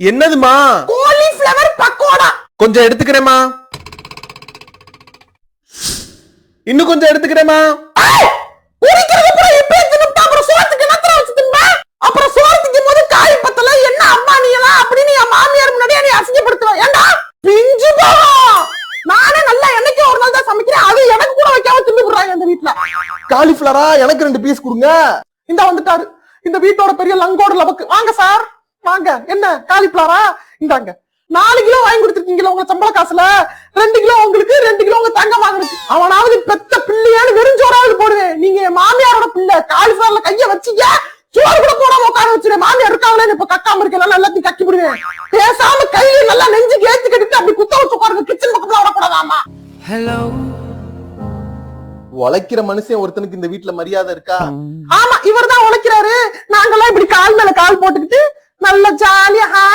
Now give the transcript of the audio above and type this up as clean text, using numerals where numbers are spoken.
என்னதுமா? காலிஃபிளவர் பக்கோடா. கொஞ்சம் எடுத்துக்கிறேமா. இன்னும் கொஞ்சம் எடுத்துக்கிறேமா. உரிக்கிறது கூட இப்ப தின்னுட்டா அப்புறம் சோத்துக்கு என்னத்துல வச்சு தின்பா? அப்புறம் சோத்துக்கு போது காய் பத்தல என்ன அம்மா நீ எல்லாம் அப்படின்னு என் மாமியார் முன்னாடியே நீ அசிங்கப்படுத்துவ. ஏண்டா பிஞ்சு போகும். நானே நல்லா என்னைக்கு ஒரு நாள் தான் சமைக்கிறேன். அது எனக்கு கூட வைக்காம தின்னு விடுறாங்க இந்த வீட்டுல. காலிஃபிளவரா? எனக்கு 2 பீஸ் கொடுங்க. இந்த வந்துட்டாரு இந்த வீட்டோட பெரிய லங்கோட லபக்கு. வாங்க சார் வாங்க. என்ன காலிஃபிளவரா? இந்தாங்க 4 கிலோ வாங்கி கொடுத்துருக்கீங்களா உங்க சம்பள காசுல? 2 கிலோ உங்களுக்கு, 2 கிலோ உங்க தங்க வாங்குறதுக்கு. அவனாவது பெத்த பிள்ளையான்னு வெறுஞ்சோறாவது போடுவேன். நீங்க மாமியாரோட பிள்ளை. காலிஃபிளவர்ல கைய வச்சீங்க சோறு கூட போடாம உட்கார வச்சிருவேன். மாமியார் இருக்காங்களே இப்ப கக்காம இருக்கல எல்லாத்தையும் கக்கி போடுவேன். பேசாம கையில நல்லா நெஞ்சுக்கு ஏத்தி கட்டிட்டு அப்படி குத்த வச்சு உட்காருங்க. கிச்சன் பக்கத்துல வரக்கூடாதாமா. ஹலோ. உழைக்கிற மனுஷன் ஒருத்தனுக்கு இந்த வீட்டுல மரியாதை இருக்கா? ஆமா இவர் தான் உழைக்கிறாரு. நாங்கெல்லாம் இப்படி கால் மேல கால் போட்டுக்கிட்டு நல்ல ஜாலியா